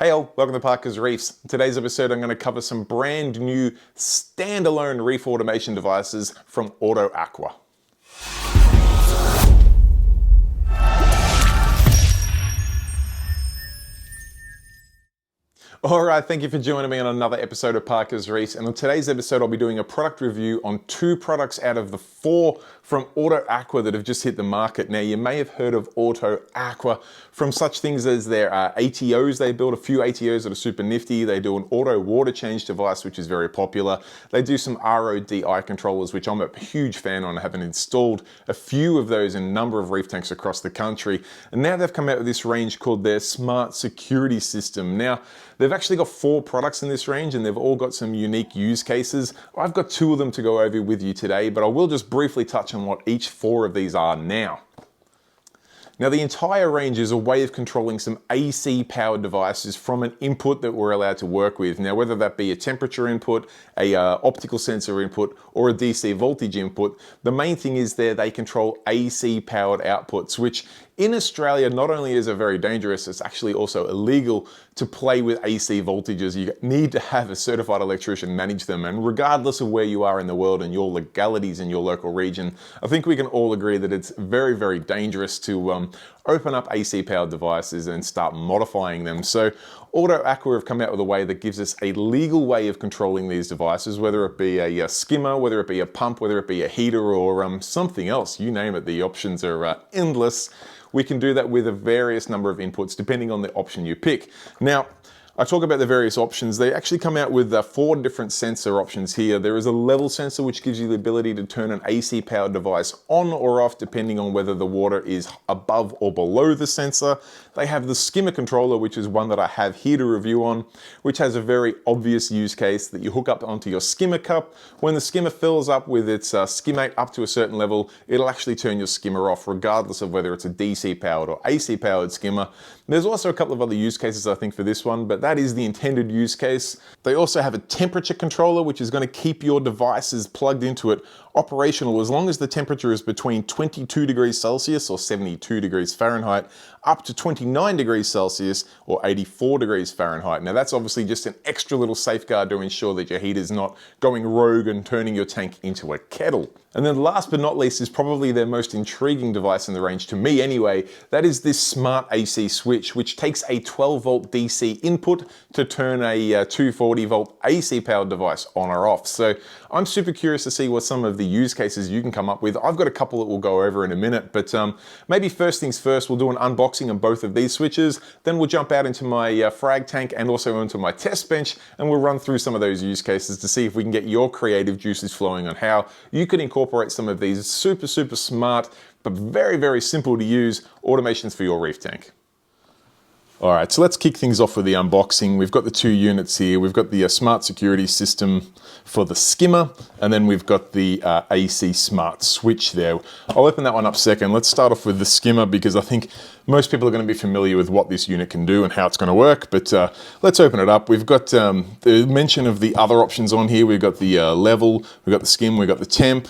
Hey all, welcome to Parker's Reefs. In today's episode I'm going to cover some brand new standalone reef automation devices from Auto Aqua. Alright, thank you for joining me on another episode of Parker's Reefs, and on today's episode I'll be doing a product review on 2 products out of the 4 from Auto Aqua that have just hit the market. Now you may have heard of Auto Aqua from such things as their ATOs. They build a few ATOs that are super nifty. They do an auto water change device which is very popular. They do some RODI controllers which I'm a huge fan on. I have installed a few of those in a number of reef tanks across the country, and now they've come out with this range called their Smart Security System. Now they've actually got 4 products in this range and they've all got some unique use cases. I've got 2 of them to go over with you today, but I will just briefly touch on what each 4 of these are now. Now the entire range is a way of controlling some AC powered devices from an input that we're allowed to work with. Now whether that be a temperature input, a optical sensor input, or a DC voltage input, the main thing is they control AC powered outputs, which in Australia not only is it very dangerous, it's actually also illegal to play with AC voltages. You need to have a certified electrician manage them, and regardless of where you are in the world and your legalities in your local region, I think we can all agree that it's very, very dangerous to open up AC powered devices and start modifying them. So Auto Aqua have come out with a way that gives us a legal way of controlling these devices, whether it be a skimmer, whether it be a pump, whether it be a heater, or something else, you name it, the options are endless. We can do that with a various number of inputs depending on the option you pick. Now, I talk about the various options. They actually come out with 4 different sensor options here. There is a level sensor which gives you the ability to turn an AC powered device on or off depending on whether the water is above or below the sensor. They have the skimmer controller, which is one that I have here to review on, which has a very obvious use case that you hook up onto your skimmer cup. When the skimmer fills up with its skimmate up to a certain level, it'll actually turn your skimmer off regardless of whether it's a DC powered or AC powered skimmer. There's also a couple of other use cases I think for this one, but that is the intended use case. They also have a temperature controller which is going to keep your devices plugged into it operational as long as the temperature is between 22 degrees Celsius or 72 degrees Fahrenheit up to 29 degrees Celsius or 84 degrees Fahrenheit. Now that's obviously just an extra little safeguard to ensure that your heater's not going rogue and turning your tank into a kettle. And then last but not least is probably their most intriguing device in the range, to me anyway. That is this smart AC switch, which takes a 12 volt DC input to turn a 240 volt AC powered device on or off. So I'm super curious to see what some of the use cases you can come up with. I've got a couple that we'll go over in a minute, but maybe first things first, we'll do an unboxing of both of these switches. Then we'll jump out into my frag tank and also into my test bench, and we'll run through some of those use cases to see if we can get your creative juices flowing on how you can incorporate some of these super smart but very, very simple to use automations for your reef tank. Alright, so let's kick things off with the unboxing. We've got the 2 units here. We've got the Smart Security System for the skimmer, and then we've got the AC Smart Switch there. I'll open that one up second. Let's start off with the skimmer because I think most people are going to be familiar with what this unit can do and how it's going to work, but let's open it up. We've got the mention of the other options on here. We've got the level, we've got the skim, we've got the temp.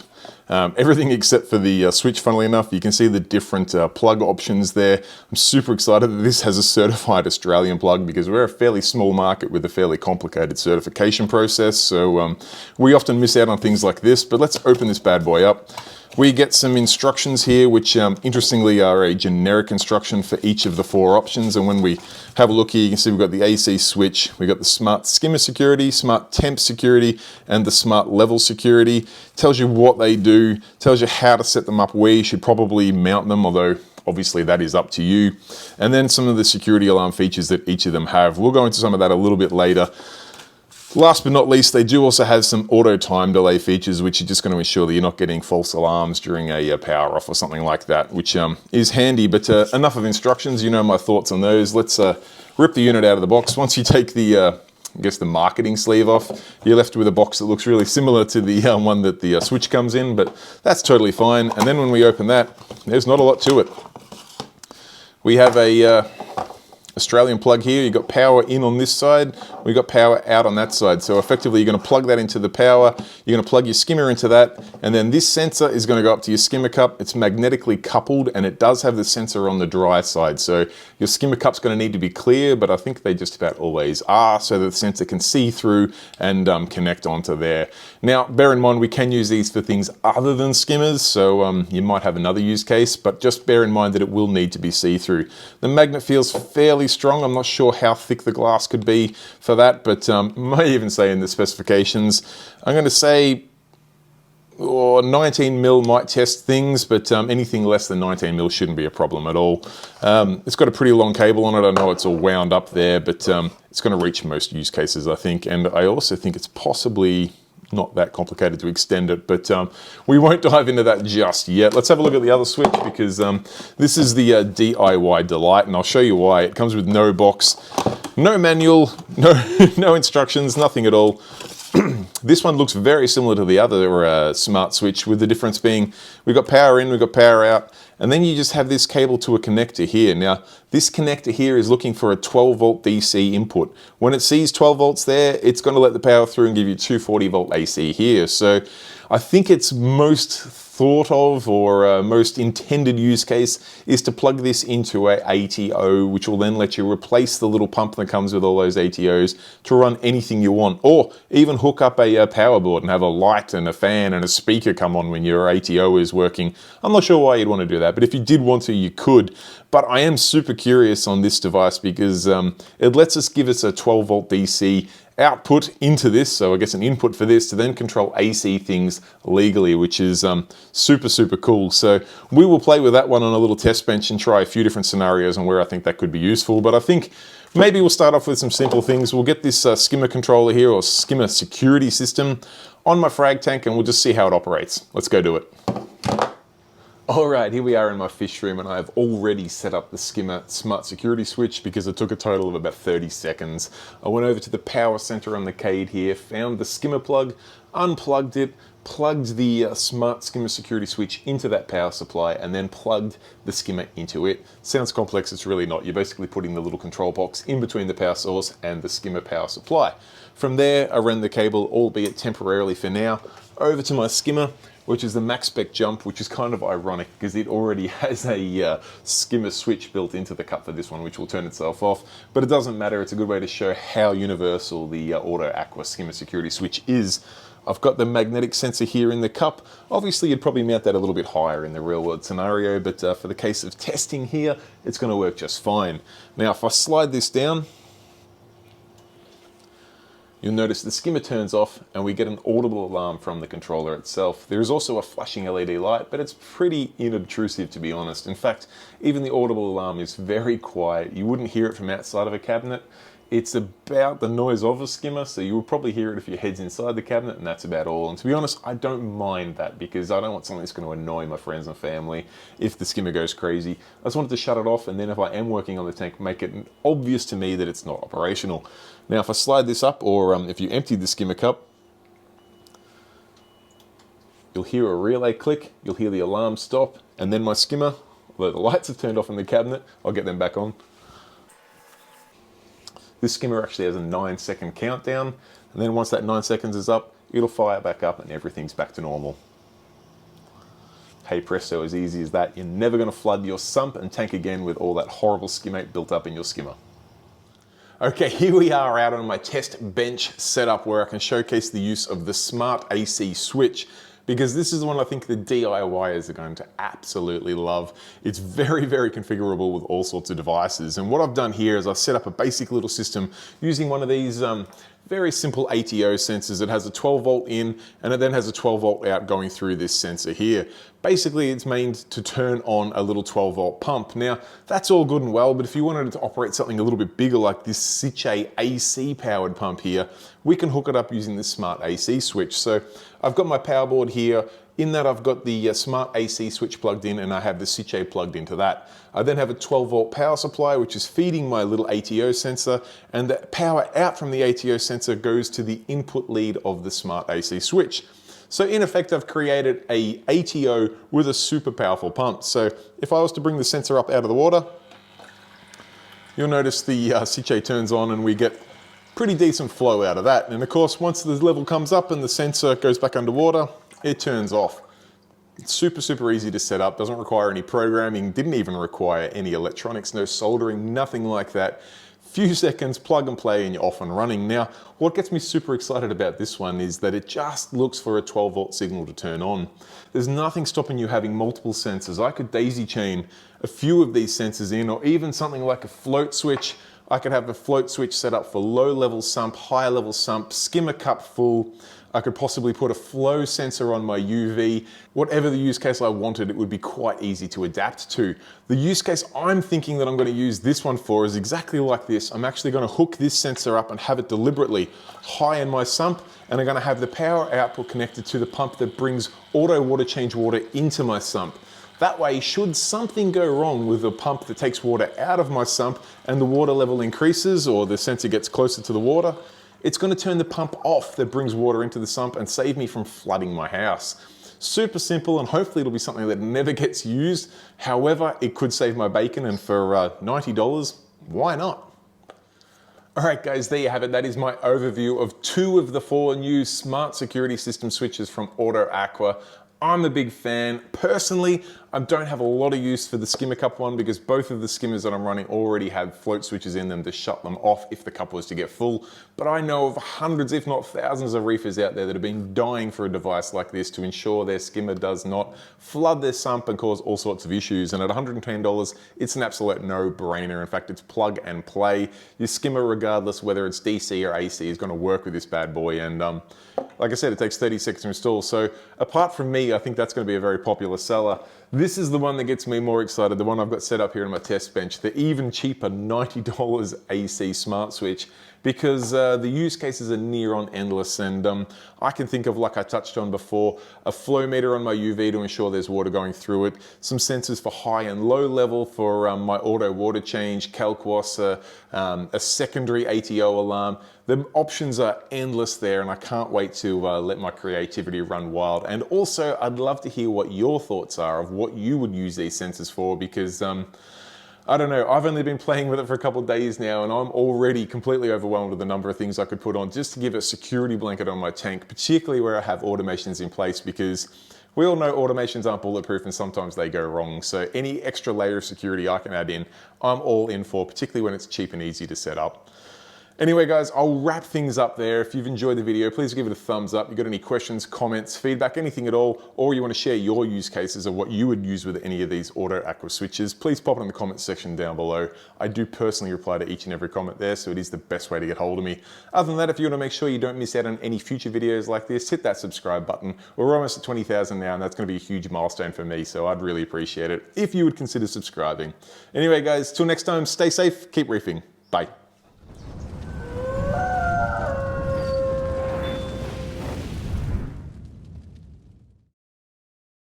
Everything except for the switch, funnily enough. You can see the different plug options there. I'm super excited that this has a certified Australian plug because we're a fairly small market with a fairly complicated certification process, so we often miss out on things like this, but let's open this bad boy up. We get some instructions here, which interestingly are a generic instruction for each of the 4 options. And when we have a look here, you can see we've got the AC switch, we've got the Smart Skimmer Security, Smart Temp Security, and the Smart Level Security. Tells you what they do, tells you how to set them up, where you should probably mount them, although obviously that is up to you. And then some of the security alarm features that each of them have. We'll go into some of that a little bit later. Last but not least, they do also have some auto time delay features, which are just going to ensure that you're not getting false alarms during a power off or something like that, which is handy. But enough of instructions, you know my thoughts on those. Let's rip the unit out of the box. Once you take the, I guess the marketing sleeve off, you're left with a box that looks really similar to the one that the switch comes in, but that's totally fine. And then when we open that, there's not a lot to it. We have a Australian plug here. You've got power in on this side, we've got power out on that side. So effectively you're going to plug that into the power, you're going to plug your skimmer into that, and then this sensor is going to go up to your skimmer cup. It's magnetically coupled and it does have the sensor on the dry side. So your skimmer cup's going to need to be clear, but I think they just about always are, so that the sensor can see through and connect onto there. Now, bear in mind we can use these for things other than skimmers, so you might have another use case, but just bear in mind that it will need to be see-through. The magnet feels fairly strong. I'm not sure how thick the glass could be for that, but might even say in the specifications, I'm going to say 19 mil might test things, but anything less than 19 mil shouldn't be a problem at all. It's got a pretty long cable on it. I know it's all wound up there, but it's going to reach most use cases, I think. And I also think it's possibly not that complicated to extend it, but we won't dive into that just yet. Let's have a look at the other switch, because this is the DIY Delight, and I'll show you why. It comes with no box, no manual, no instructions, nothing at all. This one looks very similar to the other smart switch, with the difference being we've got power in, we've got power out, and then you just have this cable to a connector here. Now, this connector here is looking for a 12 volt DC input. When it sees 12 volts there, it's going to let the power through and give you 240 volt AC here. So I think it's most thought of, or most intended use case, is to plug this into a ATO, which will then let you replace the little pump that comes with all those ATOs to run anything you want, or even hook up a power board and have a light and a fan and a speaker come on when your ATO is working. I'm not sure why you'd want to do that, but if you did want to, you could. But I am super curious on this device because it lets us give us a 12 volt DC output into this, so I guess an input for this to then control AC things legally, which is super cool. So we will play with that one on a little test bench and try a few different scenarios on where I think that could be useful. But I think maybe we'll start off with some simple things. We'll get this skimmer controller here, or skimmer security system, on my frag tank, and we'll just see how it operates. Let's go do it. Alright, here we are in my fish room, and I've already set up the Skimmer smart security switch because it took a total of about 30 seconds. I went over to the power center on the cade here, found the skimmer plug, unplugged it, plugged the smart skimmer security switch into that power supply, and then plugged the skimmer into it. Sounds complex, it's really not. You're basically putting the little control box in between the power source and the skimmer power supply. From there, I ran the cable, albeit temporarily for now, over to my skimmer, which is the max spec jump, which is kind of ironic because it already has a skimmer switch built into the cup for this one, which will turn itself off. But it doesn't matter, it's a good way to show how universal the Auto Aqua skimmer security switch is. I've got the magnetic sensor here in the cup. Obviously you'd probably mount that a little bit higher in the real world scenario, but for the case of testing here, it's going to work just fine. Now if I slide this down, you'll notice the skimmer turns off and we get an audible alarm from the controller itself. There is also a flashing LED light, but it's pretty inobtrusive, to be honest. In fact, even the audible alarm is very quiet. You wouldn't hear it from outside of a cabinet. It's about the noise of a skimmer, so you will probably hear it if your head's inside the cabinet, and that's about all. And to be honest, I don't mind that because I don't want something that's going to annoy my friends and family if the skimmer goes crazy. I just wanted to shut it off, and then if I am working on the tank, make it obvious to me that it's not operational. Now, if I slide this up, or if you empty the skimmer cup, you'll hear a relay click, you'll hear the alarm stop, and then my skimmer, although the lights have turned off in the cabinet, I'll get them back on. This skimmer actually has a 9-second countdown, and then once that 9 seconds is up, it'll fire back up and everything's back to normal. Hey presto, as easy as that. You're never going to flood your sump and tank again with all that horrible skimmate built up in your skimmer. Okay, here we are out on my test bench setup where I can showcase the use of the smart AC switch, because this is the one I think the DIYers are going to absolutely love. It's very configurable with all sorts of devices. And what I've done here is I've set up a basic little system using one of these very simple ATO sensors. It has a 12 volt in and it then has a 12 volt out going through this sensor here. Basically, it's meant to turn on a little 12 volt pump. Now, that's all good and well, but if you wanted to operate something a little bit bigger like this Sicce AC powered pump here, we can hook it up using this smart AC switch. So I've got my power board here. In that I've got the smart AC switch plugged in and I have the Sicce plugged into that. I then have a 12 volt power supply which is feeding my little ATO sensor, and the power out from the ATO sensor goes to the input lead of the smart AC switch. So in effect I've created a ATO with a super powerful pump. So if I was to bring the sensor up out of the water, you'll notice the CJ turns on and we get pretty decent flow out of that. And of course, once the level comes up and the sensor goes back underwater, it turns off. It's super, super easy to set up, doesn't require any programming, didn't even require any electronics, no soldering, nothing like that. Few seconds, plug and play, and you're off and running. Now, what gets me super excited about this one is that it just looks for a 12 volt signal to turn on. There's nothing stopping you having multiple sensors. I could daisy chain a few of these sensors in, or even something like a float switch. I could have a float switch set up for low level sump, high level sump, skimmer cup full. I could possibly put a flow sensor on my UV. Whatever the use case I wanted, it would be quite easy to adapt to. The use case I'm thinking that I'm going to use this one for is exactly like this. I'm actually going to hook this sensor up and have it deliberately high in my sump, and I'm going to have the power output connected to the pump that brings auto water change water into my sump. That way, should something go wrong with the pump that takes water out of my sump and the water level increases or the sensor gets closer to the water, it's going to turn the pump off that brings water into the sump and save me from flooding my house. Super simple, and hopefully it'll be something that never gets used. However, it could save my bacon, and for $90, why not? All right, guys, there you have it. That is my overview of 2 of the 4 new smart security system switches from Auto Aqua. I'm a big fan. Personally, I don't have a lot of use for the skimmer cup one because both of the skimmers that I'm running already have float switches in them to shut them off if the cup was to get full. But I know of hundreds, if not thousands of reefers out there that have been dying for a device like this to ensure their skimmer does not flood their sump and cause all sorts of issues. And at $110, it's an absolute no-brainer. In fact, it's plug and play. Your skimmer, regardless whether it's DC or AC, is going to work with this bad boy. And like I said, it takes 30 seconds to install. So apart from me, I think that's going to be a very popular seller. This is the one that gets me more excited, the one I've got set up here on my test bench, the even cheaper $90 AC smart switch, because the use cases are near on endless. And I can think of, like I touched on before, a flow meter on my UV to ensure there's water going through it, some sensors for high and low level for my auto water change, CalcWAS, a secondary ATO alarm. The options are endless there, and I can't wait to let my creativity run wild. And also, I'd love to hear what your thoughts are of what you would use these sensors for, because I don't know, I've only been playing with it for a couple of days now, and I'm already completely overwhelmed with the number of things I could put on just to give a security blanket on my tank, particularly where I have automations in place, because we all know automations aren't bulletproof and sometimes they go wrong. So any extra layer of security I can add in, I'm all in for, particularly when it's cheap and easy to set up. Anyway, guys, I'll wrap things up there. If you've enjoyed the video, please give it a thumbs up. If you've got any questions, comments, feedback, anything at all, or you want to share your use cases of what you would use with any of these Auto Aqua switches, please pop it in the comments section down below. I do personally reply to each and every comment there, so it is the best way to get hold of me. Other than that, if you want to make sure you don't miss out on any future videos like this, hit that subscribe button. We're almost at 20,000 now, and that's going to be a huge milestone for me, so I'd really appreciate it if you would consider subscribing. Anyway, guys, till next time, stay safe, keep reefing. Bye.